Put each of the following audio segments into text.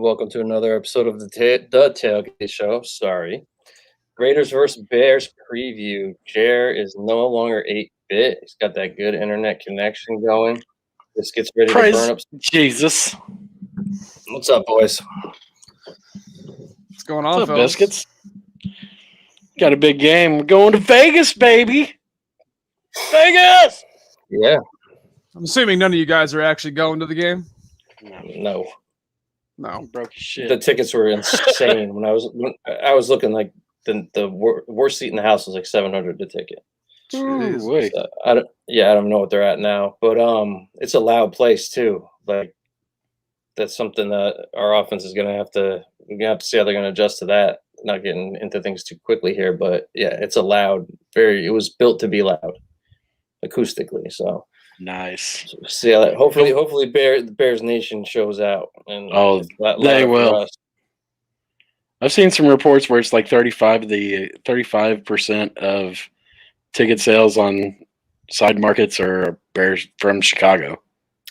welcome to another episode of the Tailgate Show. Sorry. Raiders versus Bears preview. Jer is no longer 8-bit. He's got that good internet connection going. This gets ready to burn up. Jesus. What's up, boys? What's going on, What's up, fellas? biscuits? Got a big game. We're going to Vegas, baby. Vegas! Yeah. I'm assuming none of you guys are actually going to the game. No. No. Broke your shit. The tickets were insane. when I was looking, like the worst seat in the house was like $700 a ticket. Ooh, wait. So, I don't know what they're at now, but it's a loud place too. Like that's something that our offense is gonna have to see how they're gonna adjust to that. Not getting into things too quickly here, but yeah, it's a loud. It was built to be loud, acoustically. So Nice. see how that. Hopefully, the Bears Nation shows out. And they will. I've seen some reports where it's like 35% of ticket sales on side markets are Bears from Chicago.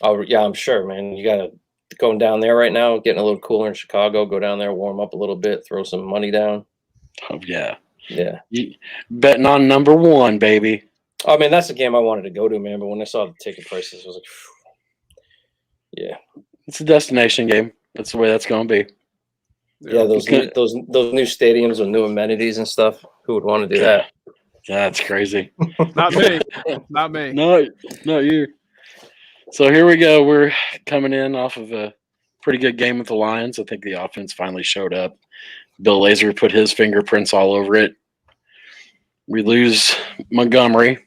Oh yeah, I'm sure, man. You gotta going down there right now, getting a little cooler in Chicago. Go down there, warm up a little bit, throw some money down. Oh yeah, yeah. Betting on number one, baby. I mean, that's the game I wanted to go to, man. But when I saw the ticket prices, I was like, phew. Yeah, it's a destination game. That's the way that's going to be. Yeah, those new stadiums with new amenities and stuff. Who would want to do that? That's crazy. Not me. Not me. No, not you. So here we go. We're coming in off of a pretty good game with the Lions. I think the offense finally showed up. Bill Lazor put his fingerprints all over it. We lose Montgomery,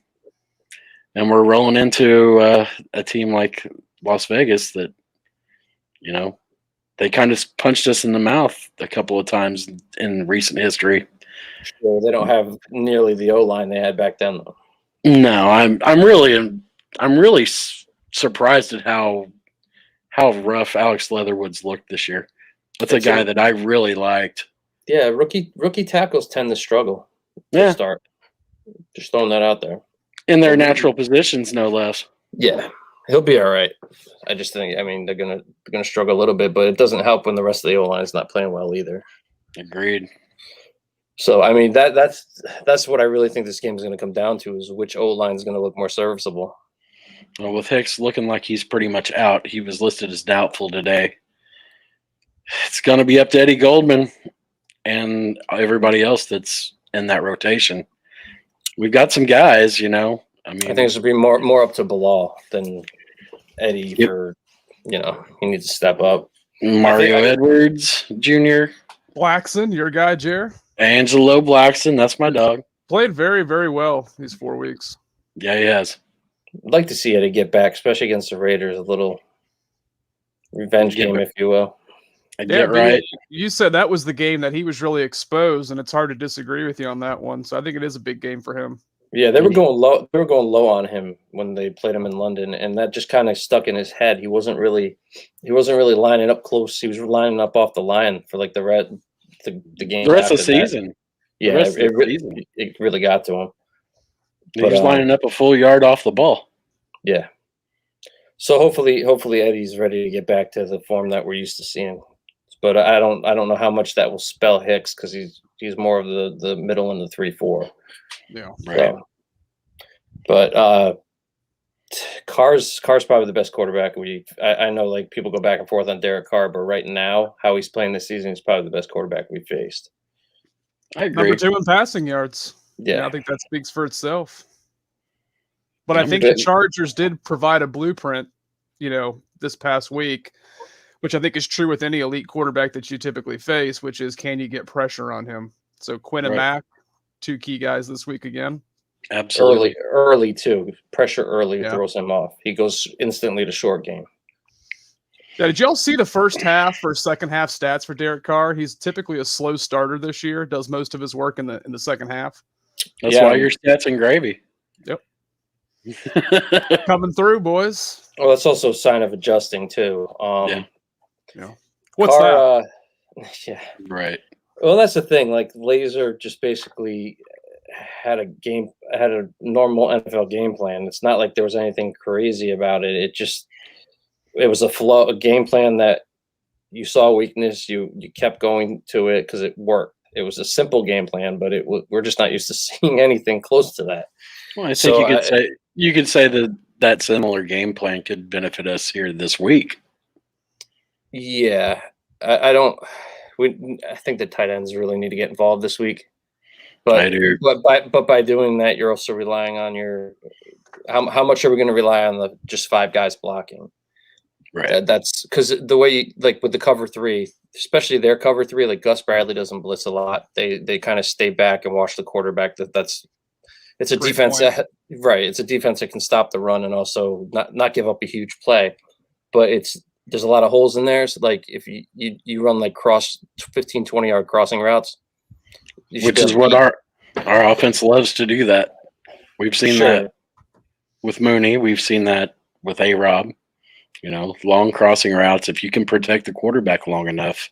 and we're rolling into a team like Las Vegas that, you know, they kind of punched us in the mouth a couple of times in recent history. Sure, they don't have nearly the O-line they had back then, though. No, I'm really surprised at how rough Alex Leatherwood's looked this year. That's a guy that I really liked. Yeah, rookie tackles tend to struggle to start. Just throwing that out there. In their natural positions, no less. Yeah, he'll be all right. I just think, I mean, they're gonna struggle a little bit, but it doesn't help when the rest of the O-line is not playing well either. Agreed. So, I mean, that's what I really think this game is going to come down to, is which O-line is going to look more serviceable. Well, with Hicks looking like he's pretty much out, he was listed as doubtful today. It's going to be up to Eddie Goldman and everybody else that's in that rotation. We've got some guys, you know. I mean, I think it should be more up to Bilal than Eddie for, you know, he needs to step up. Mario Edwards Jr. Blackson, your guy, Jer. Angelo Blackson, that's my dog. Played very, very well these 4 weeks. Yeah, he has. I'd like to see Eddie get back, especially against the Raiders, a little revenge game, if you will. Right. You said that was the game that he was really exposed, and it's hard to disagree with you on that one. So I think it is a big game for him. Yeah, they were going low. They were going low on him when they played him in London, and that just kind of stuck in his head. He wasn't really lining up close. He was lining up off the line for like the game. The rest of the season. Yeah, it really got to him. He was lining up a full yard off the ball. Yeah. So hopefully Eddie's ready to get back to the form that we're used to seeing. But I don't know how much that will spell Hicks, because he's more of the middle and the 3-4. Yeah. Right. So, but Carr's probably the best quarterback. I know, like, people go back and forth on Derek Carr, but right now, how he's playing this season, he's probably the best quarterback we faced. I agree. Number 2 in passing yards. Yeah, I think that speaks for itself. But I think the Chargers did provide a blueprint, you know, this past week, which I think is true with any elite quarterback that you typically face, which is, can you get pressure on him? So Quinn and Mack, 2 key guys this week again. Absolutely. Early too. Pressure early throws him off. He goes instantly to short game. Yeah, did y'all see the first half or second half stats for Derek Carr? He's typically a slow starter this year, does most of his work in the second half. That's why your stats and gravy. Yep. Coming through, boys. Well, that's also a sign of adjusting too. Yeah. What's Carr, that? Yeah. Right. Well, that's the thing. Like, Lazor just basically had a normal NFL game plan. It's not like there was anything crazy about it. It was a game plan that you saw weakness, you kept going to it because it worked. It was a simple game plan, but we're just not used to seeing anything close to that. Well, I think So you could say that similar game plan could benefit us here this week. Yeah, I don't. I think the tight ends really need to get involved this week. But I do. But by doing that, you're also relying on your. How much are we going to rely on the just 5 guys blocking? Right. That's because the way like with the cover 3, especially their cover 3, like Gus Bradley doesn't blitz a lot. They kind of stay back and watch the quarterback. It's a Great defense point. right. It's a defense that can stop the run and also not give up a huge play. But there's a lot of holes in there. So like if you run like 15, 20-yard crossing routes, Which is what our offense loves to do that. We've seen that with Mooney. We've seen that with A-Rob. Long crossing routes. If you can protect the quarterback long enough,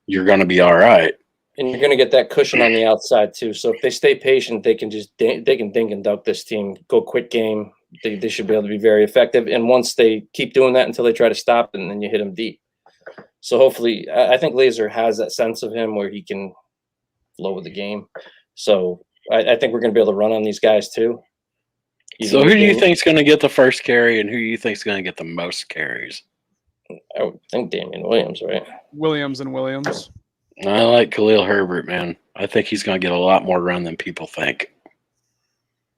you're going to be all right. And you're going to get that cushion on the outside too. So if they stay patient, they can dink and dunk this team, go quick game. They should be able to be very effective. And once they keep doing that until they try to stop, and then you hit them deep. So hopefully, I think Laser has that sense of him where he can flow with the game. So I think we're going to be able to run on these guys too. So who do you think is going to get the first carry, and who do you think is going to get the most carries? I would think Damian Williams, right? Williams and Williams. I like Khalil Herbert, man. I think he's going to get a lot more run than people think.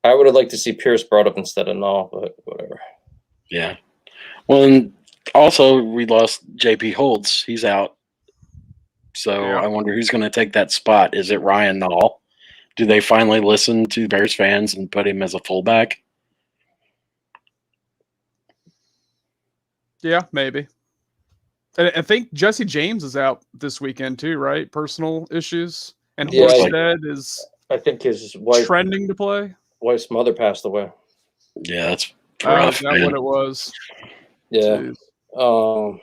I would have liked to see Pierce brought up instead of Null, but whatever. Yeah. Well, and also we lost J.P. Holtz. He's out. So Yeah. I wonder who's going to take that spot. Is it Ryan Null? Do they finally listen to Bears fans and put him as a fullback? Yeah, maybe. And I think Jesse James is out this weekend too, right? Personal issues. And Yeah, Horsted is I think his trending to play. wife's mother passed away. Yeah, that's Oh, rough, is that man. what it was? Yeah. Jeez.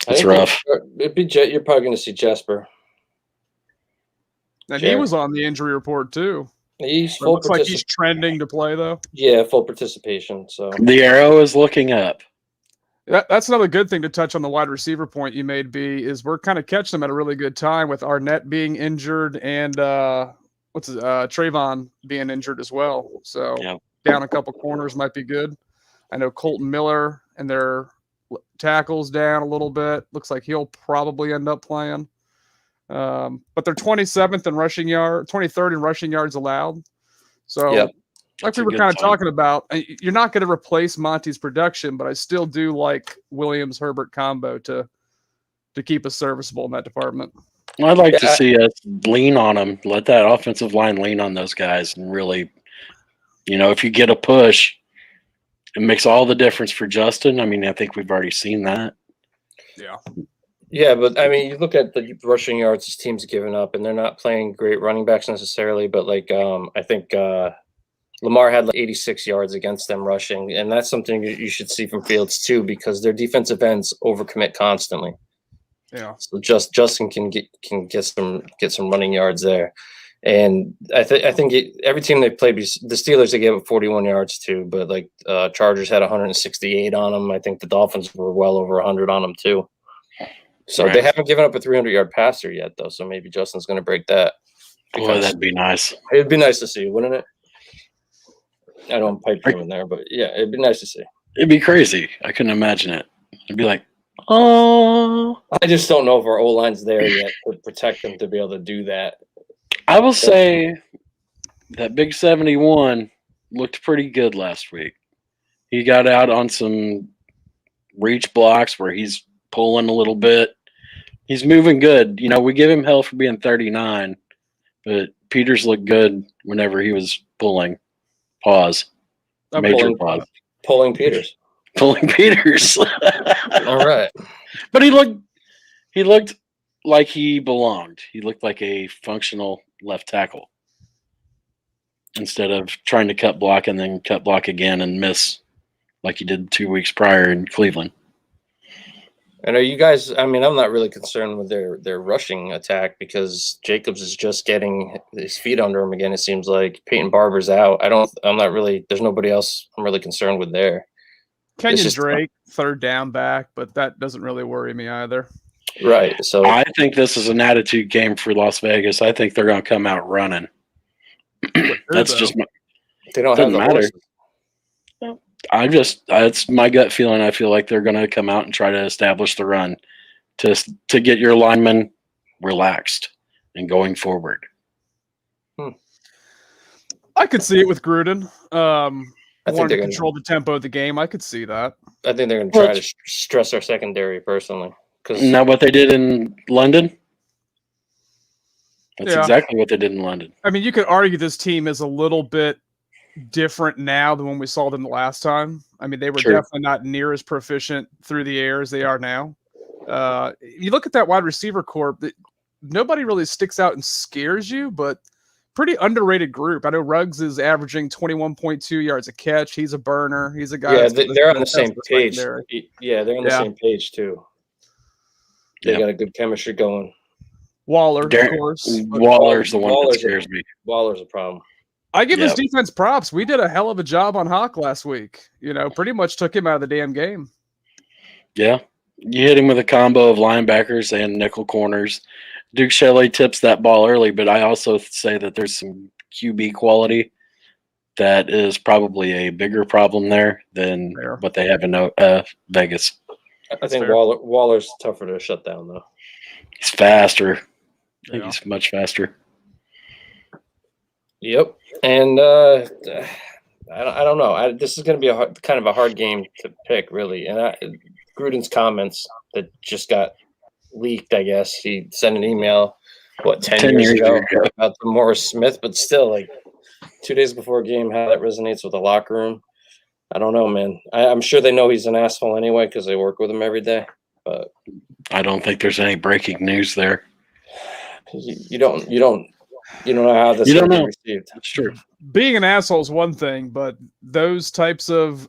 It's rough. It'd be you're probably going to see Jesper. And Sure. he was on the injury report too. He's It full looks like he's trending to play though. Yeah, full participation. So The arrow is looking up. That's another good thing to touch on the wide receiver point you made, B, is we're kind of catching them at a really good time with Arnett being injured and Trayvon being injured as well. So Yep. down a couple corners might be good. I know Colton Miller and their tackles down a little bit. Looks like he'll probably end up playing. But they're 27th in rushing yard, 23rd in rushing yards allowed. So Yep. like That's we a were good kind of sign. talking about, you're not going to replace Monty's production, but I still do like Williams Herbert combo to keep us serviceable in that department. I'd like to Yeah. see us lean on them. Let that offensive line lean on those guys and really, if you get a push, it makes all the difference for Justin. I mean, I think we've already seen that. Yeah. yeah, but I mean, you look at the rushing yards this team's given up, and they're not playing great running backs necessarily. But like, I think Lamar had like 86 yards against them rushing, and that's something you should see from Fields too, because their defensive ends overcommit constantly. Yeah. So Justin can get some running yards there, and I think every team they played, the Steelers they gave up 41 yards too, but like Chargers had 168 on them. I think the Dolphins were well over 100 on them too. So Right. they haven't given up a 300-yard passer yet, though. So maybe Justin's going to break that. Boy, that'd be nice. It'd be nice to see, wouldn't it? I don't pipe you in there, but yeah, it'd be nice to see. It'd be crazy. I couldn't imagine it. It'd be like, oh. I just don't know if our O-line's there yet to protect them to be able to do that. I will say that Big 71 looked pretty good last week. He got out on some reach blocks where he's pulling a little bit. He's moving good. We give him hell for being 39, but Peters looked good whenever he was pulling. Pause. I'm Major pause. Pulling Peters. Pulling Peters. All right. But he looked like he belonged. He looked like a functional left tackle instead of trying to cut block and then cut block again and miss like he did 2 weeks prior in Cleveland. And are you guys? I mean, I'm not really concerned with their rushing attack because Jacobs is just getting his feet under him again. It seems like Peyton Barber's out. I'm not really. There's nobody else I'm really concerned with there. Kenyon just- Drake, third down back, but that doesn't really worry me either. Right. So I think this is an attitude game for Las Vegas. I think they're going to come out running. That's though? just my, they don't have doesn't the matter. horses. It's my gut feeling. I feel like they're going to come out and try to establish the run to get your linemen relaxed and going forward. I could see it with Gruden. I think Wanting they're to gonna. control the tempo of the game. I could see that. I think they're going to Well, try to stress our secondary personally. Because Isn't that what they did in London? That's Yeah. exactly what they did in London. I mean, you could argue this team is a little bit different now than when we saw them the last time. I mean, they were True. definitely not near as proficient through the air as they are now. You look at that wide receiver corps, nobody really sticks out and scares you, but pretty underrated group. I know Ruggs is averaging 21.2 yards a catch. He's a burner. He's a guy. yeah, that's gonna they're on still the same test page. secondary. Yeah, they're on the Yeah. same page too. They Yeah. got a good chemistry going. Waller, of Darren- course. Waller's the one that Waller's a- scares me. Waller's a problem. I give his Yep. defense props. We did a hell of a job on Hawk last week. Pretty much took him out of the damn game. Yeah. You hit him with a combo of linebackers and nickel corners. Duke Shelley tips that ball early, but I also say that there's some QB quality that is probably a bigger problem there than Fair. what they have in Vegas. I think fair. Waller's tougher to shut down though. He's faster. I think Yeah. he's much faster. Yep. And I don't know. This is going to be kind of a hard game to pick, really. And Gruden's comments that just got leaked, I guess he sent an email, 10 years ago about the Morris Smith, but still, like 2 days before a game, how that resonates with the locker room. I don't know, man. I'm sure they know he's an asshole anyway because they work with him every day. But I don't think there's any breaking news there. you don't know how this You will don't be know. received. That's true. Being an asshole is one thing, but those types of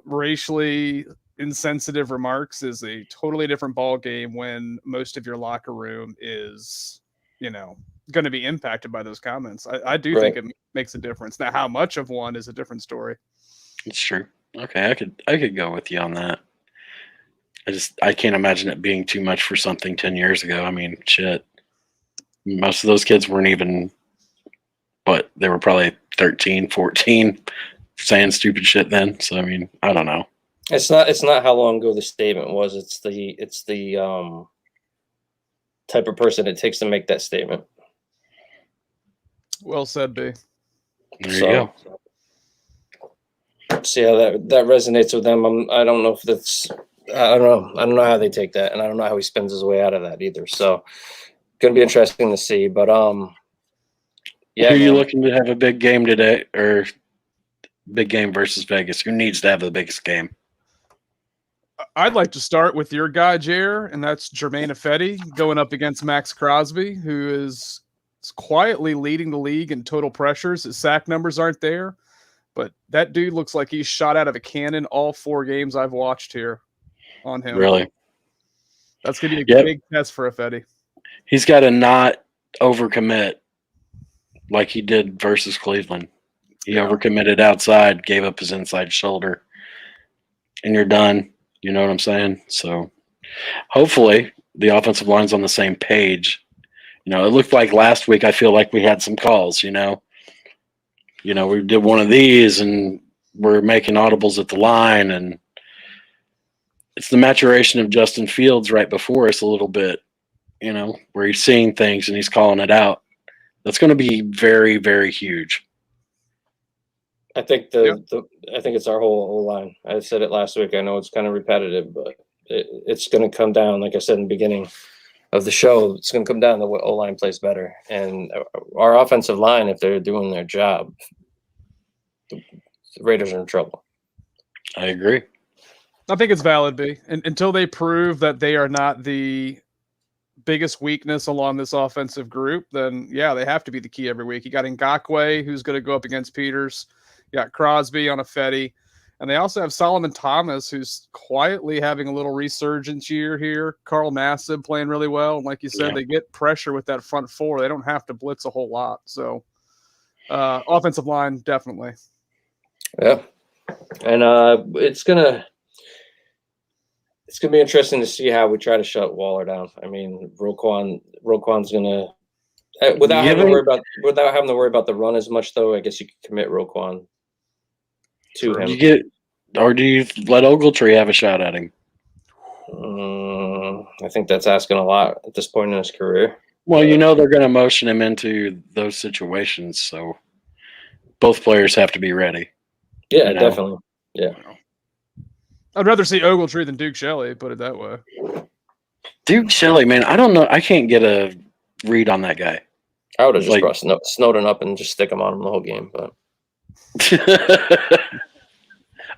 racially insensitive remarks is a totally different ball game when most of your locker room is, going to be impacted by those comments. I do think it makes a difference. Now, how much of one is a different story. It's true. Okay, I could go with you on that. I can't imagine it being too much for something 10 years ago. I mean, shit. Most of those kids weren't even, they were probably 13, 14, saying stupid shit then. So I mean, I don't know. It's not how long ago the statement was. It's the type of person it takes to make that statement. Well said, B. There you go. See how that resonates with them. I don't know if that's. I don't know how they take that, and I don't know how he spends his way out of that either. So, going to be interesting to see. But yeah. Who are you man. looking to have a big game today, or big game versus Vegas? Who needs to have the biggest game? I'd like to start with your guy, Jer, and that's Jermaine Ifedi going up against Max Crosby, who is quietly leading the league in total pressures. His sack numbers aren't there, but that dude looks like he's shot out of a cannon all 4 games I've watched here on him. Really? That's going to be a big test for Ifedi. He's got to not overcommit like he did versus Cleveland. He overcommitted outside, gave up his inside shoulder, and you're done. You know what I'm saying? So hopefully the offensive line's on the same page. It looked like last week I feel like we had some calls, we did one of these and we're making audibles at the line, and it's the maturation of Justin Fields right before us a little bit, where he's seeing things and he's calling it out. That's going to be very, very huge. I think I think it's our whole O-line. I said it last week. I know it's kind of repetitive, but it's going to come down, like I said in the beginning of the show, it's going to come down to what O-line plays better. And our offensive line, if they're doing their job, the Raiders are in trouble. I agree. I think it's valid, B. Until they prove that they are not the biggest weakness along this offensive group, then, yeah, they have to be the key every week. You got Ngakoue, who's going to go up against Peters. You got Crosby on Ifedi. And they also have Solomon Thomas, who's quietly having a little resurgence year here. Carl Nassib playing really well. And like you said, they get pressure with that front 4. They don't have to blitz a whole lot. So offensive line, definitely. Yeah. And it's going to it's gonna be interesting to see how we try to shut Waller down. I mean, Roquan's gonna without having to worry about the run as much, though. I guess you could commit Roquan to him. Do you let Ogletree have a shot at him? I think that's asking a lot at this point in his career. Well, they're going to motion him into those situations, so both players have to be ready. Yeah, definitely. Yeah. I'd rather see Ogletree than Duke Shelley, put it that way. Duke Shelley, man, I don't know. I can't get a read on that guy. I would have just brought Snowden up and just stick him on him the whole game, but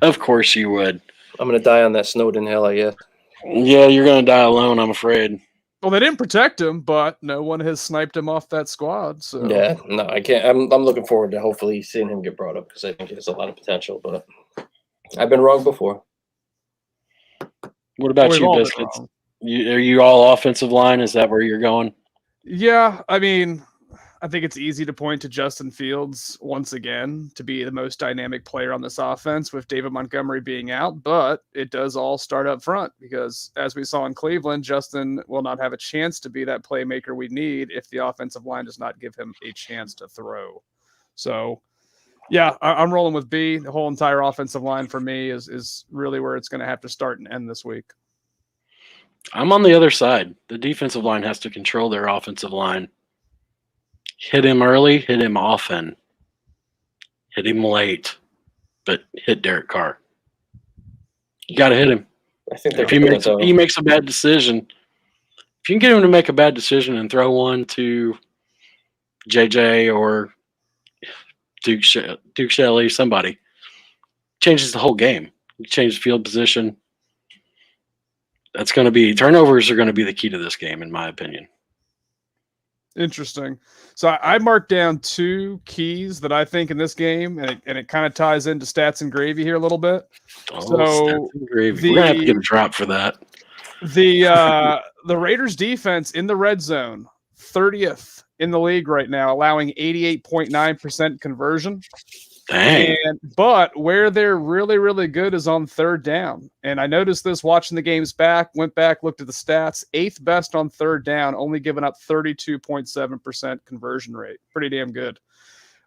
of course you would. I'm going to die on that Snowden hill, I guess. Yeah, you're going to die alone, I'm afraid. Well, they didn't protect him, but no one has sniped him off that squad. So yeah, no, I can't. I'm looking forward to hopefully seeing him get brought up because I think he has a lot of potential. But I've been wrong before. What about you, Biscuits? Are you all offensive line? Is that where you're going? Yeah, I mean, I think it's easy to point to Justin Fields once again to be the most dynamic player on this offense with David Montgomery being out, but it does all start up front because as we saw in Cleveland, Justin will not have a chance to be that playmaker we need if the offensive line does not give him a chance to throw. So, yeah, I'm rolling with B. The whole entire offensive line for me is really where it's going to have to start and end this week. I'm on the other side. The defensive line has to control their offensive line. Hit him early, hit him often. Hit him late, but hit Derek Carr. You got to hit him. I think if he makes a bad decision, if you can get him to make a bad decision and throw one to JJ or Duke Shelley, somebody, changes the whole game. You change the field position. Turnovers are going to be the key to this game, in my opinion. Interesting. So I marked down 2 keys that I think in this game, and it kind of ties into stats and gravy here a little bit. Stats and gravy. We're gonna have to get a drop for that. The Raiders defense in the red zone, 30th in the league right now, allowing 88.9% conversion. Dang. But where they're really, really good is on third down. And I noticed this watching the games back, went back, looked at the stats. 8th best on third down, only giving up 32.7% conversion rate. Pretty damn good.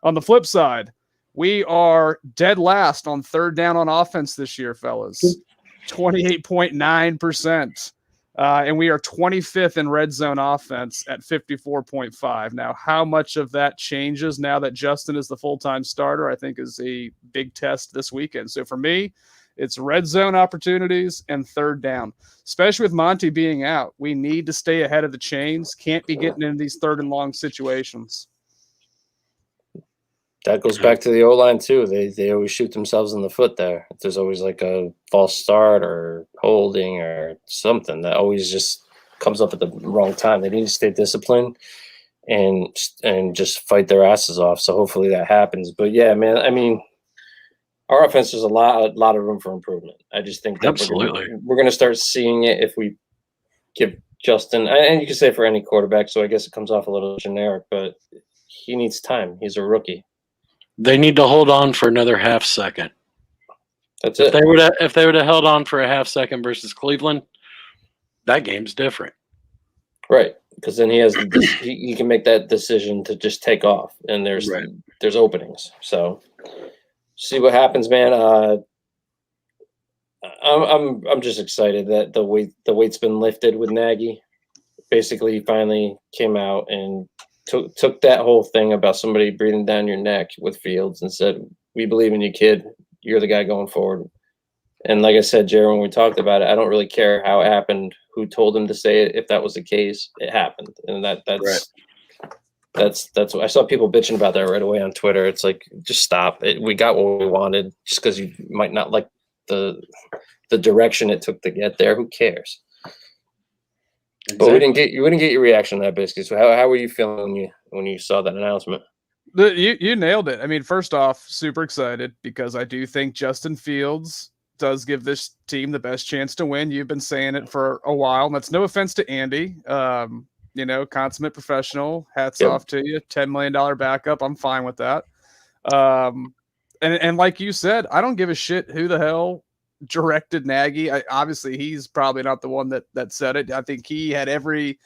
On the flip side, we are dead last on third down on offense this year, fellas. 28.9%. And we are 25th in red zone offense at 54.5. Now, how much of that changes now that Justin is the full-time starter, I think is a big test this weekend. So for me, it's red zone opportunities and third down, especially with Monty being out. We need to stay ahead of the chains. Can't be getting into these third and long situations. That goes back to the O-line, too. They always shoot themselves in the foot there. There's always like a false start or holding or something that always just comes up at the wrong time. They need to stay disciplined and just fight their asses off. So hopefully that happens. But, yeah, man, I mean, our offense has a lot of room for improvement. I just think that absolutely we're going to start seeing it if we give Justin – and you can say for any quarterback, so I guess it comes off a little generic, but he needs time. He's a rookie. They need to hold on for another half second. That's it. If they would have held on for a half second versus Cleveland, that game's different. Right, because then he can make that decision to just take off, and there's openings. So see what happens, man. I'm just excited that the weight's been lifted with Nagy. Basically, he finally came out and took that whole thing about somebody breathing down your neck with Fields and said, "We believe in you, kid. You're the guy going forward." And like I said, Jared, when we talked about it, I don't really care how it happened, who told him to say it. If that was the case, it happened, and that's what I saw people bitching about that right away on Twitter. It's like, just stop it. We got what we wanted. Just because you might not like the direction it took to get there, who cares? Exactly. But we didn't get your reaction to that, basically. So how were you feeling when you saw that announcement? You nailed it. I mean, first off, super excited because I do think Justin Fields does give this team the best chance to win. You've been saying it for a while, and that's no offense to Andy. Consummate professional. Hats off to you. $10 million backup. I'm fine with that. And like you said, I don't give a shit who the hell directed Nagy. Obviously, he's probably not the one that said it. I think he had every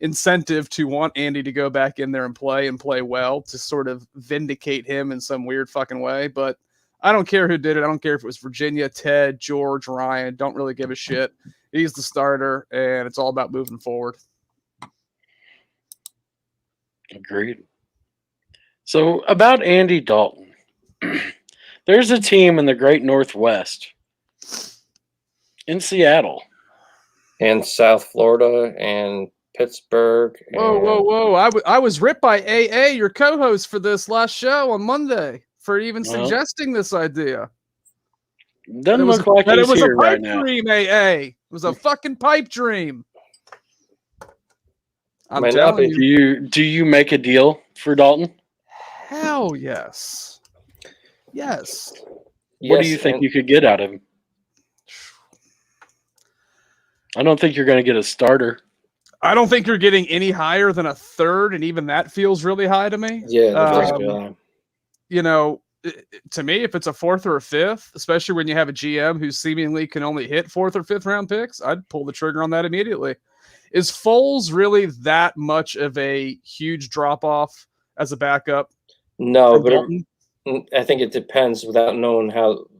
incentive to want Andy to go back in there and play well to sort of vindicate him in some weird fucking way. But I don't care who did it. I don't care if it was Virginia, Ted, George, Ryan. Don't really give a shit. He's the starter, and it's all about moving forward. Agreed. So about Andy Dalton, there's a team in the Great Northwest in Seattle. And South Florida and Pittsburgh. Whoa. I was ripped by AA, your co-host for this last show on Monday, for even suggesting this idea. Doesn't look like it he's was here a pipe right now. dream, AA. It was a fucking pipe dream. I'm Might not telling be. you. Do you make a deal for Dalton? Hell yes. Yes. What do you think you could get out of him? I don't think you're going to get a starter. I don't think you're getting any higher than a third, and even that feels really high to me. Yeah, that does feel high. You know, to me, if it's a fourth or a fifth, especially when you have a GM who seemingly can only hit fourth or fifth round picks, I'd pull the trigger on that immediately. Is Foles really that much of a huge drop off as a backup? No, but I think it depends, without knowing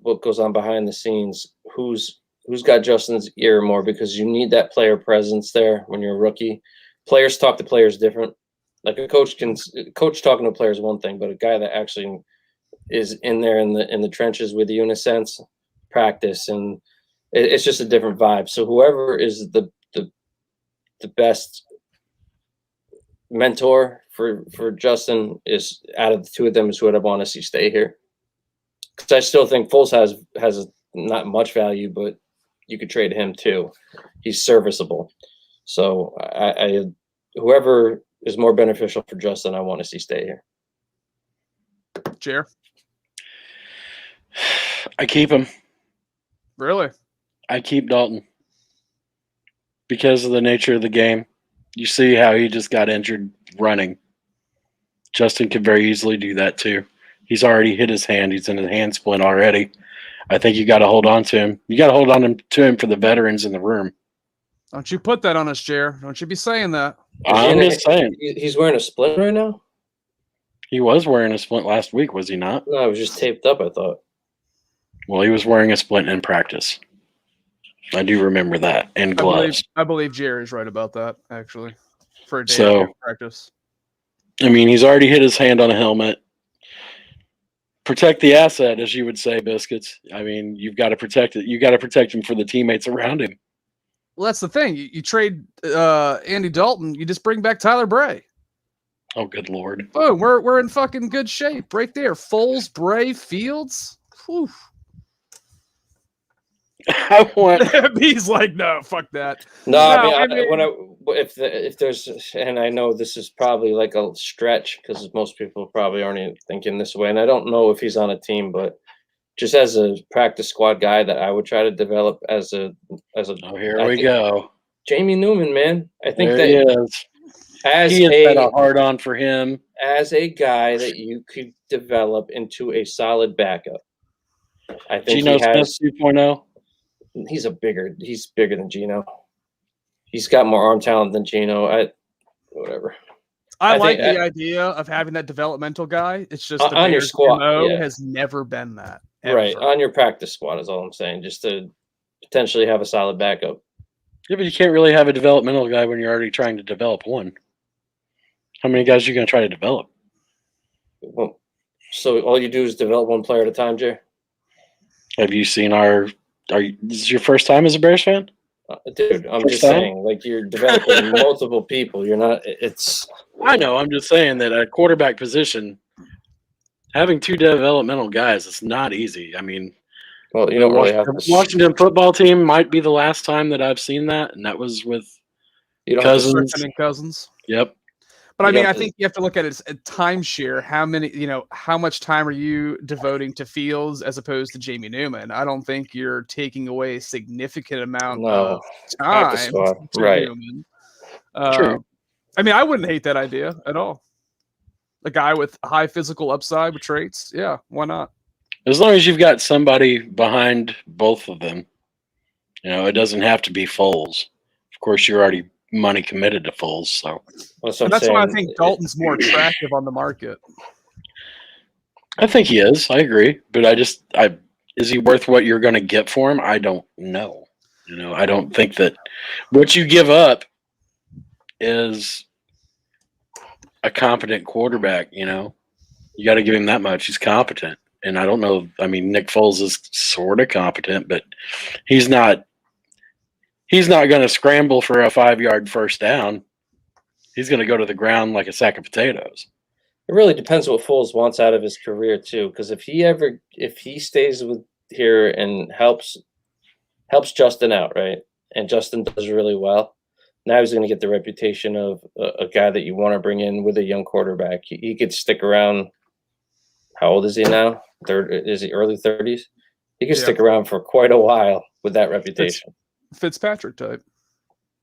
what goes on behind the scenes, who's got Justin's ear more, because you need that player presence there when you're a rookie. Players talk to players different. Like a coach talking to a player is one thing, but a guy that actually is in there in the trenches with you in a sense, practice, and it's just a different vibe. So whoever is the best mentor for Justin is out of the two of them is who I'd want to see stay here. Because I still think Foles has not much value, but you could trade him too. He's serviceable. So I whoever is more beneficial for Justin, I want to see stay here. Jer? I keep him. Really? I keep Dalton. Because of the nature of the game. You see how he just got injured running. Justin could very easily do that too. He's already hit his hand. He's in a hand splint already. I think you got to hold on to him. You got to hold on to him for the veterans in the room. Don't you put that on us, Jer. Don't you be saying that. I'm just saying. He's wearing a splint right now? He was wearing a splint last week, was he not? No, it was just taped up, I thought. Well, he was wearing a splint in practice. I do remember that. And gloves. I believe Jerry's right about that, actually. For a day of practice. I mean, he's already hit his hand on a helmet. Protect the asset, as you would say, Biscuits. I mean, you've got to protect it. You got to protect him for the teammates around him. Well, that's the thing. You trade Andy Dalton, you just bring back Tyler Bray. Oh, good Lord. Boom, we're in fucking good shape right there. Foles, Bray, Fields. Whew. He's like, no, fuck that. No, I mean, if there's, and I know this is probably like a stretch because most people probably aren't thinking this way, and I don't know if he's on a team, but just as a practice squad guy that I would try to develop as a. Oh, here we go. Jamie Newman, man. I think there he has been a hard on for him as a guy that you could develop into a solid backup. I think Geno Smith 2.0. He's bigger than Geno. He's got more arm talent than Geno. Whatever. I like the idea of having that developmental guy. It's just the on your squad has never been that. Ever. Right. On your practice squad is all I'm saying. Just to potentially have a solid backup. Yeah, but you can't really have a developmental guy when you're already trying to develop one. How many guys are you going to try to develop? Well, so all you do is develop one player at a time, Jay? Have you seen this is your first time as a Bears fan? Dude, I'm just saying, like, you're developing multiple people. You're not, I know, I'm just saying that at quarterback position, having two developmental guys is not easy. I mean, well, you don't really have to. Washington football team might be the last time that I've seen that, and that was with Cousins. Yep. But I mean, I think you have to look at it as a timeshare. How much time are you devoting to Fields as opposed to Jamie Newman? I don't think you're taking away a significant amount of time. Right. Newman. True. I mean, I wouldn't hate that idea at all. A guy with high physical upside with traits. Yeah, why not? As long as you've got somebody behind both of them, it doesn't have to be Foles. Of course, you're already money committed to Foles, so That's why I think Dalton's more attractive on the market. I think he is. I agree, but is he worth what you're going to get for him? I don't know. I don't think that what you give up is a competent quarterback. You got to give him that much. He's competent, and I don't know. I mean, Nick Foles is sort of competent, but he's not. He's not going to scramble for a 5-yard first down. He's going to go to the ground like a sack of potatoes. It really depends what Foles wants out of his career too, because if he stays with here and helps Justin out, right, and Justin does really well, now he's going to get the reputation of a guy that you want to bring in with a young quarterback. He could stick around. How old is he now? Is he early 30s? He could stick around for quite a while with that reputation. Fitzpatrick type.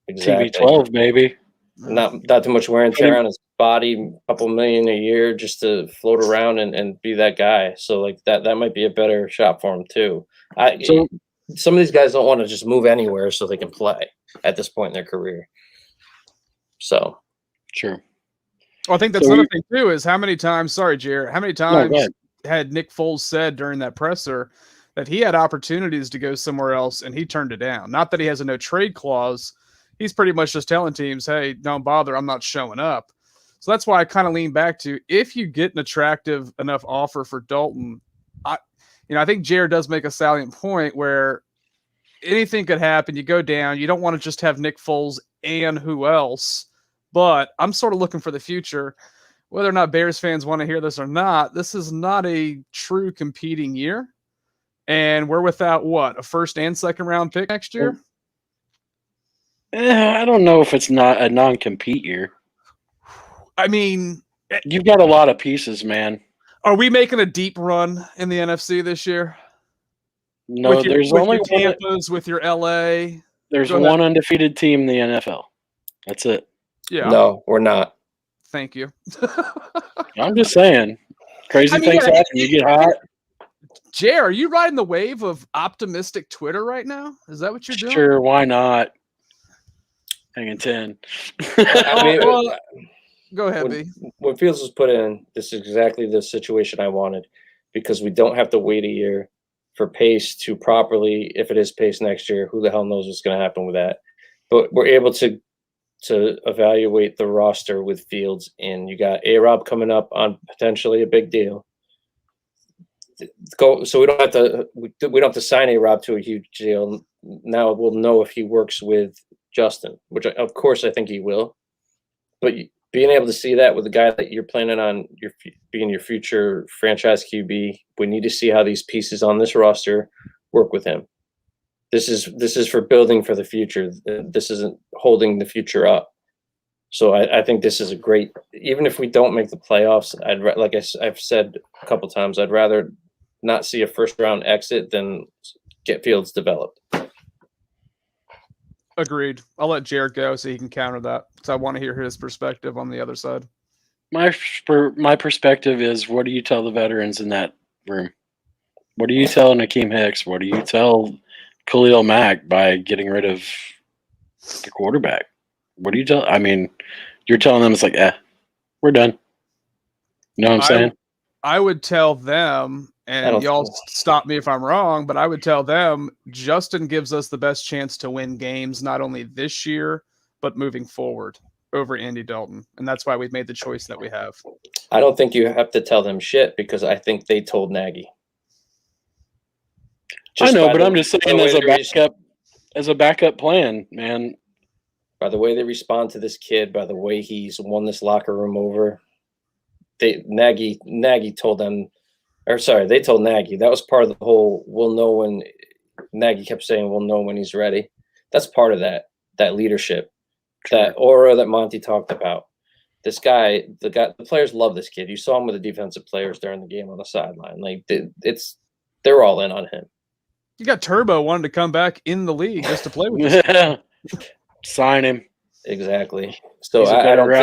Exactly. TB12, baby. Not too much wear and tear on his body, a couple million a year just to float around and be that guy. So like that might be a better shot for him too. Some of these guys don't want to just move anywhere so they can play at this point in their career. So sure. Well, I think that's another thing too is how many times had Nick Foles said during that presser that he had opportunities to go somewhere else and he turned it down. Not that he has a no trade clause. He's pretty much just telling teams, hey, don't bother. I'm not showing up. So that's why I kind of lean back to if you get an attractive enough offer for Dalton, I think Jared does make a salient point where anything could happen. You go down. You don't want to just have Nick Foles and who else. But I'm sort of looking for the future. Whether or not Bears fans want to hear this or not, this is not a true competing year. And we're without a first and second round pick next year? I don't know if it's not a non-compete year. I mean, you've got a lot of pieces, man. Are we making a deep run in the NFC this year? No, there's only your Tampa's, with your LA. There's one undefeated team in the NFL. That's it. Yeah. No, we're not. Thank you. I'm just saying. Crazy things happen. You get hot. Jay, are you riding the wave of optimistic Twitter right now? Is that what you're doing? Sure, why not? Hanging 10. Go ahead, B. When Fields was put in, this is exactly the situation I wanted because we don't have to wait a year for Pace to properly, if it is Pace next year, who the hell knows what's going to happen with that. But we're able to evaluate the roster with Fields in. You got A-Rob coming up on potentially a big deal. So we don't have to sign A-Rob to a huge deal. Now we'll know if he works with Justin, which of course I think he will. But being able to see that with the guy that you're planning on being your future franchise QB, we need to see how these pieces on this roster work with him. This is for building for the future. This isn't holding the future up. So I think this is a great. Even if we don't make the playoffs, I've said a couple times, I'd rather not see a first round exit than get Fields developed. Agreed. I'll let Jared go so he can counter that because I want to hear his perspective on the other side. My perspective is, what do you tell the veterans in that room? What do you tell Nakeem Hicks? What do you tell Khalil Mack by getting rid of the quarterback? What do you tell? I mean, you're telling them it's like, we're done. You know what I'm saying? I would tell them, and y'all stop me if I'm wrong, but I would tell them Justin gives us the best chance to win games, not only this year, but moving forward over Andy Dalton. And that's why we've made the choice that we have. I don't think you have to tell them shit because I think they told Nagy. I know, but I'm just saying as a backup plan, man. By the way they respond to this kid, by the way he's won this locker room over, Nagy told them, they told Nagy. That was part of the whole, we'll know when, Nagy kept saying, we'll know when he's ready. That's part of that leadership, that aura that Monty talked about. This guy, the players love this kid. You saw him with the defensive players during the game on the sideline. Like they're all in on him. You got Turbo wanting to come back in the league just to play with us. Sign him. Exactly. So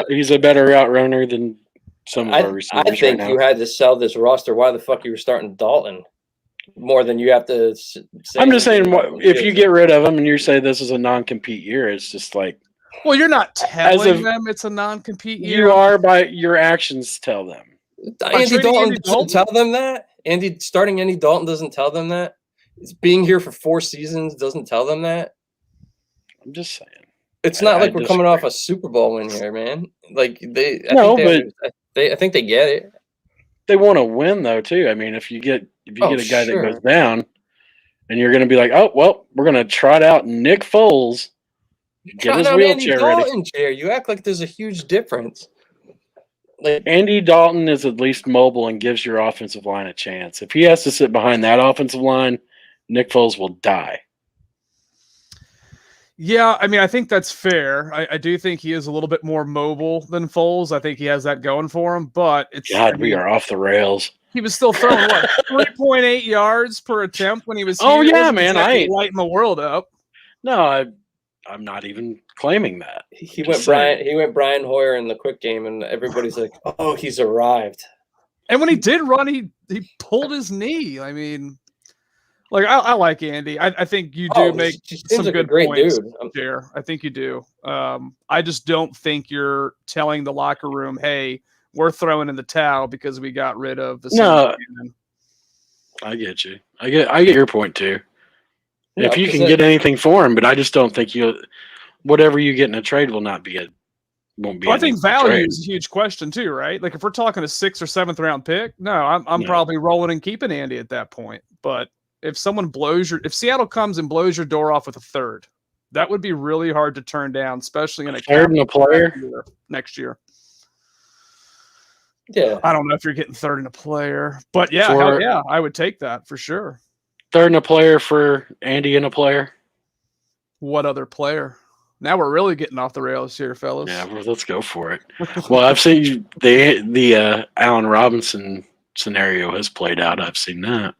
he's a better route runner than some of our receivers. I think you had to sell this roster. Why the fuck you were starting Dalton? more than you have to say. I'm just saying, anything if you get rid of him and you say this is a non-compete year, it's just like Well, you're not telling of- them it's a non-compete year. you are by your actions tell them. Andy trading Dalton Andy doesn't tell them that. Starting Andy Dalton doesn't tell them that. It's being here for 4 seasons doesn't tell them that. I'm just saying. It's not like I we're coming off disagree. a Super Bowl win here, man. Like I think they get it. They want to win though too. I mean, if you get a guy that sure. goes down, and you're going to be like, oh well, we're going to trot out Nick Foles, get his wheelchair ready. Dalton chair. You act like there's a huge difference. Like Andy Dalton is at least mobile and gives your offensive line a chance. If he has to sit behind that offensive line, Nick Foles will die. Yeah, I mean, I think that's fair. I do think he is a little bit more mobile than Foles. I think he has that going for him, but it's we are off the rails. He was still throwing what 3.8 yards per attempt when he was. Oh here. yeah, man! I ain't lighting the world up. No, I'm not even claiming that. He went Brian Hoyer in the quick game, and everybody's like, "Oh, he's arrived." And when he did run, he pulled his knee. I mean, like I like Andy. I think you do make some good points, Jer. I think you do. I just don't think you're telling the locker room, "Hey, we're throwing in the towel because we got rid of the." No, I get you. I get your point too. No, if you can get anything for him, but I just don't think whatever you get in a trade won't be. I think value is a huge question too, right? Like if we're talking a 6th or 7th round pick, no, I'm probably rolling and keeping Andy at that point. But if someone if Seattle comes and blows your door off with a 3rd, that would be really hard to turn down, especially in a 3rd and a player next year. Yeah, I don't know if you're getting 3rd and a player, but yeah, I would take that for sure. 3rd and a player for Andy and a player. What other player? Now we're really getting off the rails here, fellas. Yeah, well, let's go for it. Well, I've seen the Allen Robinson scenario has played out. I've seen that.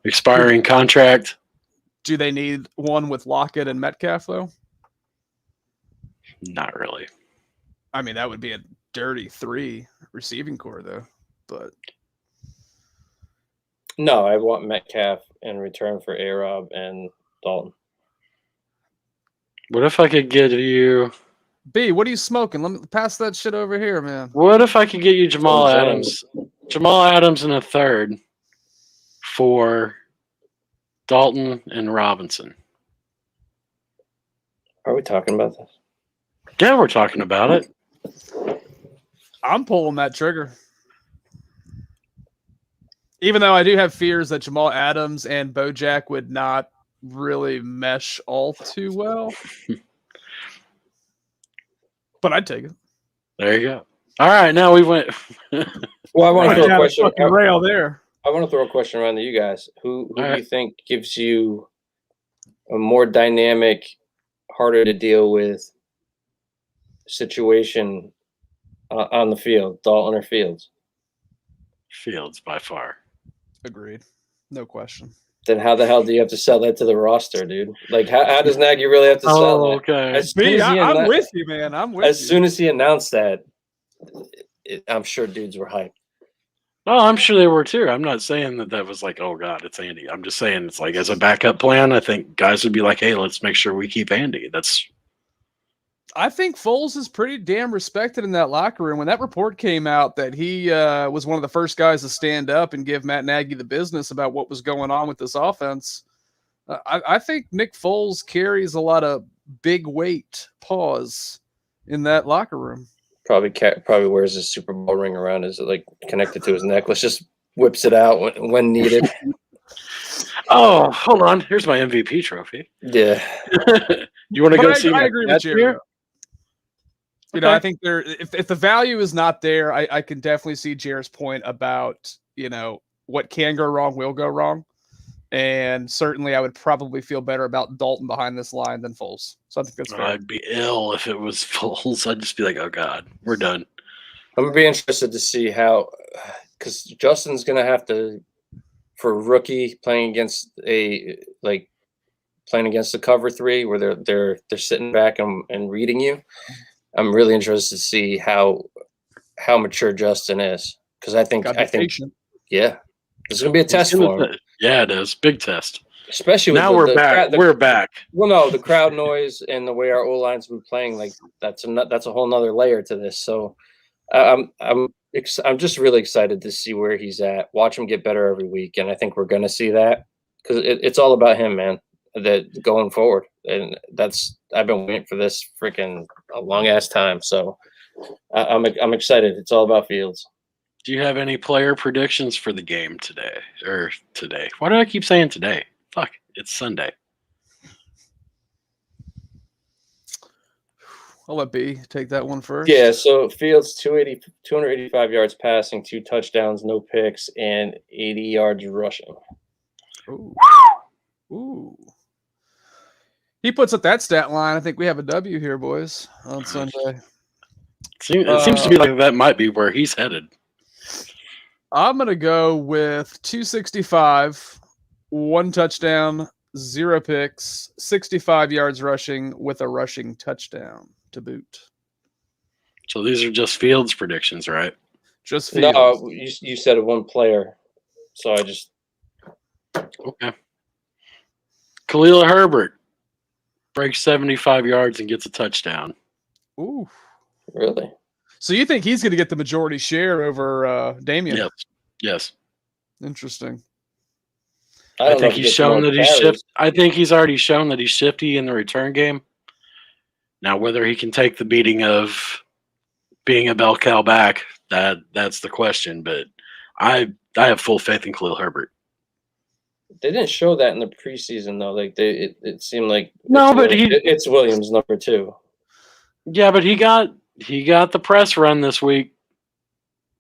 Expiring contract. Do they need one with Lockett and Metcalf, though? Not really. I mean, that would be a dirty 3 receiving core, though. But no, I want Metcalf in return for A-Rob and Dalton. What if I could get you... B, what are you smoking? Let me pass that shit over here, man. What if I could get you Jamal Adams? Jamal Adams in a 3rd for Dalton and Robinson. Are we talking about this? Yeah, we're talking about it. I'm pulling that trigger. Even though I do have fears that Jamal Adams and Bojack would not really mesh all too well. But I'd take it. There you go. All right, now we went. Well, I want to throw a question. Rail there. I want to throw a question around to you guys. Who do you think gives you a more dynamic, harder to deal with situation on the field, Dalton or Fields? Fields by far. Agreed. No question. Then how the hell do you have to sell that to the roster, dude? Like, how does Nagy really have to sell that? Okay. I'm with you, man. I'm with you. As soon as he announced that, I'm sure dudes were hyped. Oh, I'm sure they were too. I'm not saying that was like, oh God, it's Andy. I'm just saying it's like as a backup plan, I think guys would be like, hey, let's make sure we keep Andy. I think Foles is pretty damn respected in that locker room. When that report came out that he was one of the first guys to stand up and give Matt Nagy the business about what was going on with this offense, I think Nick Foles carries a lot of big weight, pause in that locker room. Probably wears his Super Bowl ring around his, like, connected to his necklace, just whips it out when needed. Oh, hold on. Here's my MVP trophy. Yeah. You want to go see? I agree with you. You know, I think if the value is not there, I can definitely see Jared's point about, you know, what can go wrong will go wrong. And certainly I would probably feel better about Dalton behind this line than Foles. So I think that's fair. I'd be ill if it was Foles. I'd just be like, oh God, we're done. I'm going to be interested to see how, because Justin's going to have to, for a rookie playing against the cover 3 where they're sitting back and reading you. I'm really interested to see how mature Justin is, because I think patient. Yeah, It's going to be a test for him, Yeah, it is. Big test. especially with Now we're back. We're back. Well, no, the crowd noise and the way our O line's been playing, like that's a whole nother layer to this. So I'm just really excited to see where he's at. Watch him get better every week, and I think we're going to see that because it's all about him, man. That going forward, and I've been waiting for this freaking a long ass time. So I'm excited. It's all about Fields. Do you have any player predictions for the game today? Or today? Why do I keep saying today? Fuck, it's Sunday. I'll let B take that one first. Yeah, so Fields 285 yards passing, 2 touchdowns, no picks, and 80 yards rushing. Ooh. Ooh. He puts up that stat line. I think we have a W here, boys, on Sunday. It seems to be like that might be where he's headed. I'm going to go with 265, 1 touchdown, 0 picks, 65 yards rushing with a rushing touchdown to boot. So these are just Fields predictions, right? Just Fields. No, you said one player, so I just Okay. Khalil Herbert breaks 75 yards and gets a touchdown. Ooh. really. So you think he's going to get the majority share over Damian? Yes. Interesting. I think he's shown that he's shifty. I think he's already shown that he's shifty in the return game. Now, whether he can take the beating of being a bell cow back, that's the question. But I have full faith in Khalil Herbert. They didn't show that in the preseason though. Like it seemed like it's Williams number 2. Yeah, but he got the press run this week.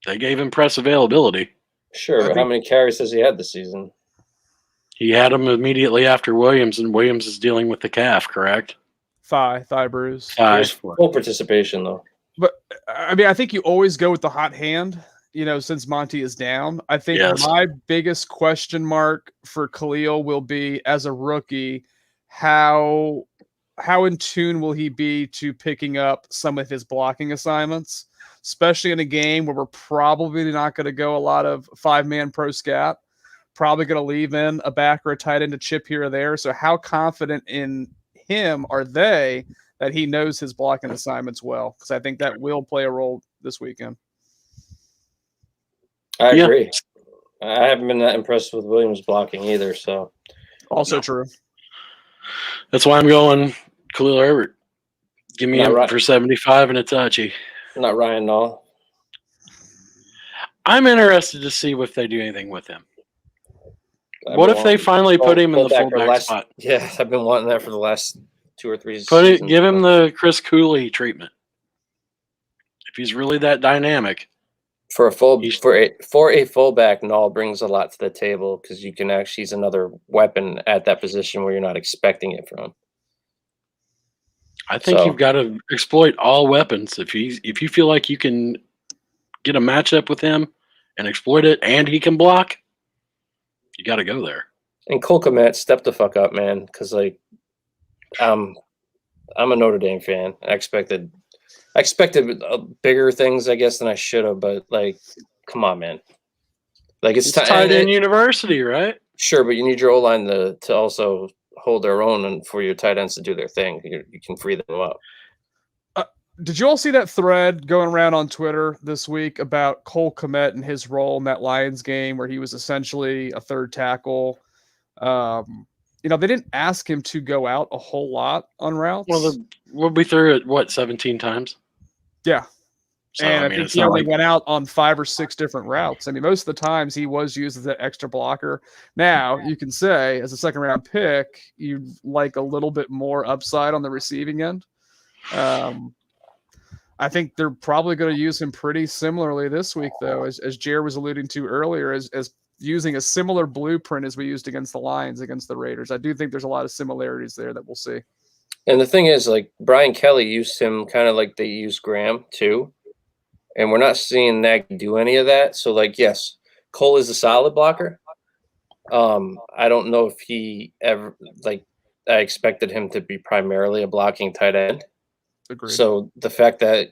They gave him press availability. Sure, but how many carries has he had this season? He had him immediately after Williams, and Williams is dealing with the calf, correct? Thigh bruise. Full participation though. But I mean, I think you always go with the hot hand, since Monty is down. I think my biggest question mark for Khalil will be, as a rookie, how in tune will he be to picking up some of his blocking assignments, especially in a game where we're probably not going to go a lot of 5-man pro scat, probably going to leave in a back or a tight end to chip here or there. So how confident in him are they that he knows his blocking assignments well? Because I think that will play a role this weekend. I agree. I haven't been that impressed with Williams blocking either. So also true. That's why I'm going Khalil Herbert. Give me him for 75 and a touchy. Not Ryan Nall. I'm interested to see if they do anything with him. What if they finally put him in the fullback spot? Yeah, I've been wanting that for the last 2 or 3 seasons. Give him the Chris Cooley treatment. If he's really that dynamic. For a fullback, Nall brings a lot to the table because he's another weapon at that position where you're not expecting it from. I think you've got to exploit all weapons. If you feel like you can get a matchup with him and exploit it, and he can block, you got to go there. And Cole Kmet, step the fuck up, man, because I'm a Notre Dame fan. I expected bigger things, I guess, than I should have. But come on, man. It's tight end university, right? Sure, but you need your O-line to also hold their own, and for your tight ends to do their thing. You can free them up. Did you all see that thread going around on Twitter this week about Cole Kmet and his role in that Lions game where he was essentially a third tackle? They didn't ask him to go out a whole lot on routes. Well, we'll be through it, 17 times? Yeah. So, and I think he only went out on 5 or 6 different routes. I mean, most of the times he was used as an extra blocker. Now, you can say, as a second-round pick, you'd like a little bit more upside on the receiving end. I think they're probably going to use him pretty similarly this week, though, as Jared was alluding to earlier, as using a similar blueprint as we used against the Lions, against the Raiders. I do think there's a lot of similarities there that we'll see. And the thing is, Brian Kelly used him kind of like they used Graham, too. And we're not seeing Nagy do any of that. So, yes, Cole is a solid blocker. I don't know if he ever, I expected him to be primarily a blocking tight end. Agreed. So the fact that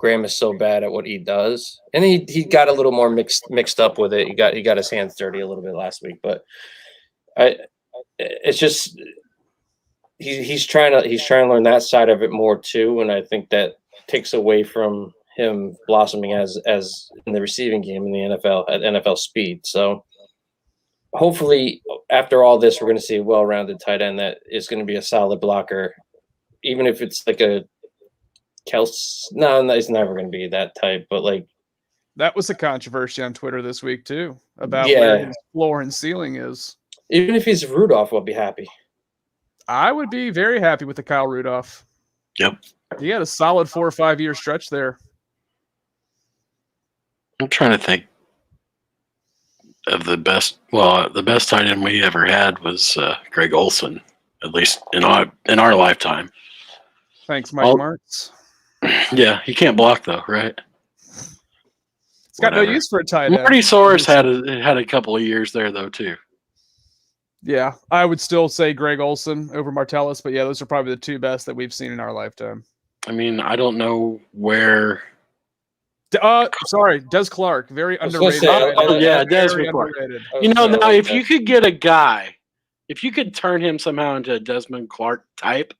Graham is so bad at what he does, and he got a little more mixed up with it. He got his hands dirty a little bit last week, but it's just he's trying to learn that side of it more too, and I think that takes away from him blossoming as in the receiving game in the NFL at NFL speed. So hopefully, after all this, we're going to see a well-rounded tight end that is going to be a solid blocker, even if it's like a Kels. No, he's never going to be that type. But like that was a controversy on Twitter this week too about where his floor and ceiling is. Even if he's Rudolph, I'll be happy. I would be very happy with the Kyle Rudolph. Yep. He had a solid 4 or 5 year stretch there. I'm trying to think of the best. Well, the best tight end we ever had was Greg Olson, at least in our lifetime. Thanks, Mike Martz. Yeah, he can't block though, right? It's got no use for a tight end. Marty Soros had a couple of years there though too. Yeah, I would still say Greg Olson over Martellus, but yeah, those are probably the two best that we've seen in our lifetime. I mean, I don't know where. Sorry, Des Clark, very underrated. Yeah, Des Clark. You know, now if you could get a guy, if you could turn him somehow into a Desmond Clark type,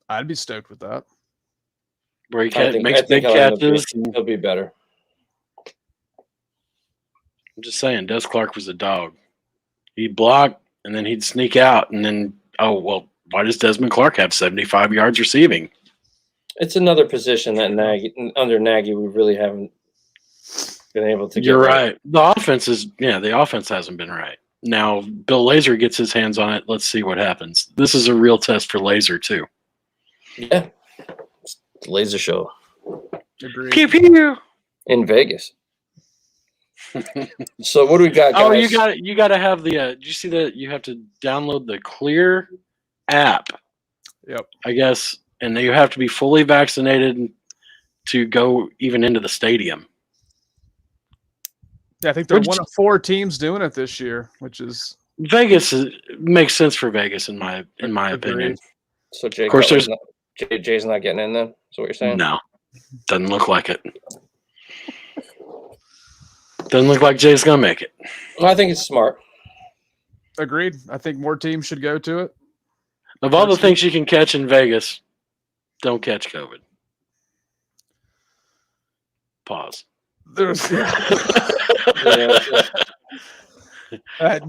I'd be stoked with that. Where he makes big catches. He'll be better. I'm just saying, Des Clark was a dog. He'd block, and then he'd sneak out, and then, oh, well, why does Desmond Clark have 75 yards receiving? It's another position that under Nagy we really haven't been able to get. You're right. The offense hasn't been right. Now, Bill Lazor gets his hands on it. Let's see what happens. This is a real test for Lazor, too. Yeah. It's the Laser Show. Agreed. Pew, pew. In Vegas. So what do we got, guys? Oh, you got to have the did you see that you have to download the Clear app? Yep. I guess, and you have to be fully vaccinated to go even into the stadium. Yeah, I think they're one of 4 teams doing it this year, which is Vegas makes sense for Vegas in my opinion. So Jay, of course, Jay's not getting in then. Is what you're saying? No, doesn't look like it. Doesn't look like Jay's gonna make it. Well, I think it's smart. Agreed. I think more teams should go to it. Of all the things you can catch in Vegas, don't catch COVID. Pause. There's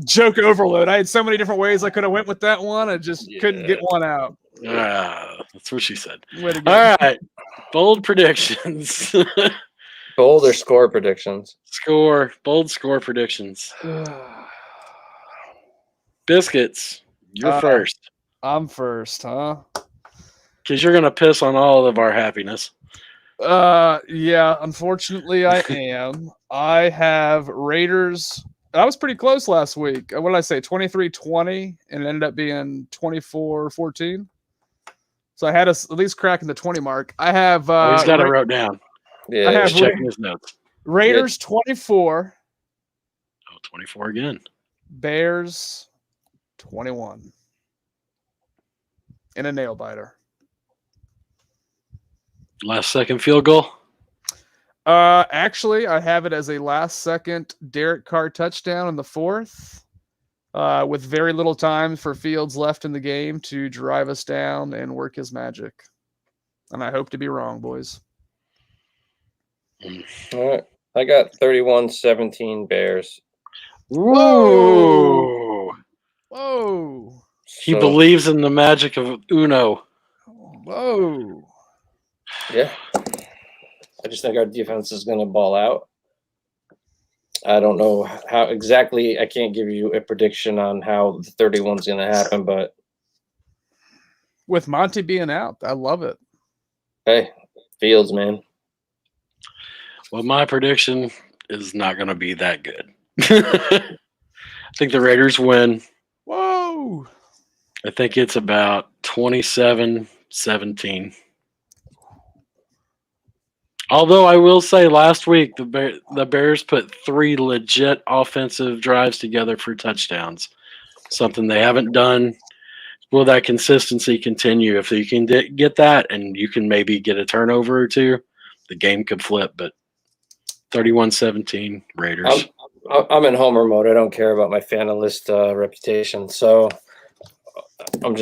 joke overload. I had so many different ways I could have went with that one. I just couldn't get one out. That's what she said. All right. Bold predictions. Bold or score predictions? Bold score predictions. Biscuits, you're first. I'm first, huh? Because you're going to piss on all of our happiness. Yeah, unfortunately I am. I have Raiders. I was pretty close last week. What did I say? 23-20, and it ended up being 24-14. So I had at least cracking the 20 mark. I have he's got it wrote down. Yeah, I have he's checking his notes. Raiders 24. Oh, 24 again. Bears 21. In a nail biter. Last second field goal? Actually, I have it as a last second Derek Carr touchdown in the 4th. With very little time for Fields left in the game to drive us down and work his magic. And I hope to be wrong, boys. All right. I got 31-17 Bears. Whoa. Whoa. He believes in the magic of Uno. Whoa. Yeah. I just think our defense is going to ball out. I don't know how exactly. I can't give you a prediction on how the 31 is going to happen, but with Monty being out, I love it. Hey, Fields, man. Well, my prediction is not going to be that good. I think the Raiders win. Whoa. I think it's about 27-17. Although I will say last week the Bears put 3 legit offensive drives together for touchdowns, something they haven't done. Will that consistency continue? If you can get that and you can maybe get a turnover or two, the game could flip, but 31-17 Raiders. I'm in homer mode. I don't care about my fanalist reputation, so I'm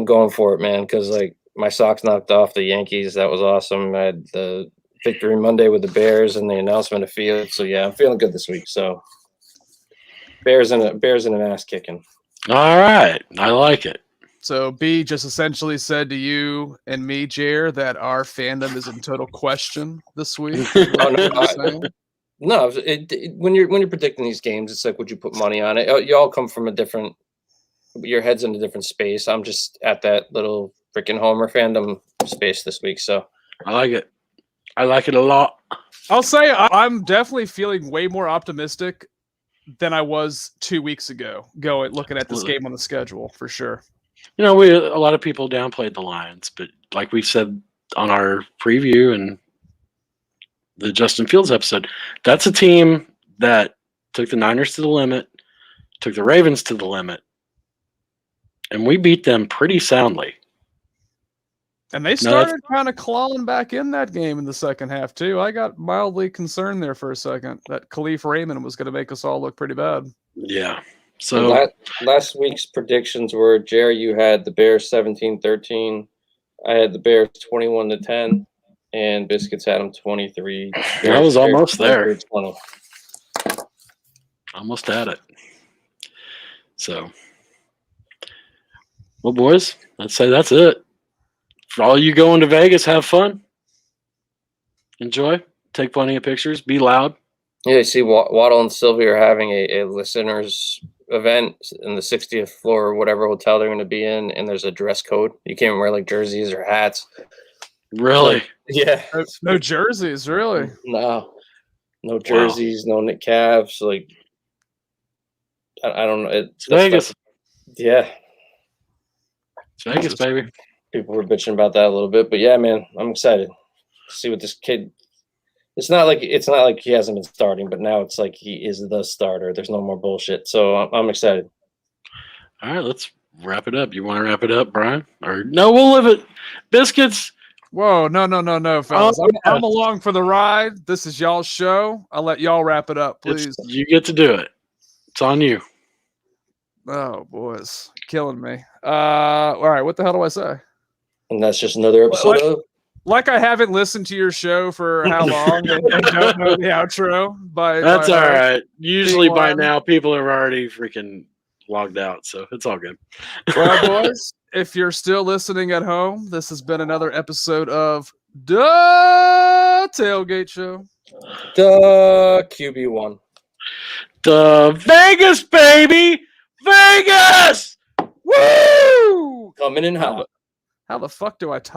going for it, man. Because like my Sox knocked off the Yankees. That was awesome. I had the victory Monday with the Bears and the announcement of Fields. So yeah, I'm feeling good this week. So Bears and an ass kicking. All right, I like it. So B just essentially said to you and me, Jer, that our fandom is in total question this week. No, when you're predicting these games, it's like, would you put money on it? You all come from your head's in a different space. I'm just at that little freaking homer fandom space this week. So I like it. I like it a lot. I'll say I'm definitely feeling way more optimistic than I was 2 weeks ago. Looking at this game on the schedule for sure. You know, a lot of people downplayed the Lions, but like we said on our preview and the Justin Fields episode, that's a team that took the Niners to the limit, took the Ravens to the limit, and we beat them pretty soundly. And they started kind of clawing back in that game in the second half, too. I got mildly concerned there for a second that Khalif Raymond was going to make us all look pretty bad. Yeah. So last week's predictions were, Jerry, you had the Bears 17-13. I had the Bears 21-10, and Biscuits had them 23. I was almost there. 20. Almost had it. So, well, boys, I'd say that's it. For all you going to Vegas, have fun. Enjoy. Take plenty of pictures. Be loud. Yeah, you see, Waddle and Sylvie are having a listeners event in the 60th floor or whatever hotel they're going to be in, and there's a dress code. You can't wear like jerseys or hats. Really? Yeah. No jerseys, really? No jerseys, no Nick Cavs. Like, I don't know. It's Vegas. Yeah. It's Vegas, baby. People were bitching about that a little bit, but yeah, man, I'm excited to see what this kid. It's not like he hasn't been starting, but now it's like he is the starter. There's no more bullshit, so I'm excited. All right, let's wrap it up. You want to wrap it up, Brian? Or no, we'll live it. Biscuits. Whoa, no, fellas. I'm along for the ride. This is y'all's show. I'll let y'all wrap it up, please. You get to do it. It's on you. Oh, boys. Killing me. All right, what the hell do I say? And that's just another episode of... Like I haven't listened to your show for how long and don't know the outro. That's all right. Usually by now, people have already freaking logged out, so it's all good. Well, boys, if you're still listening at home, this has been another episode of The Tailgate Show. The QB1. The Vegas, baby! Vegas! Woo! Coming in hot. How the fuck do I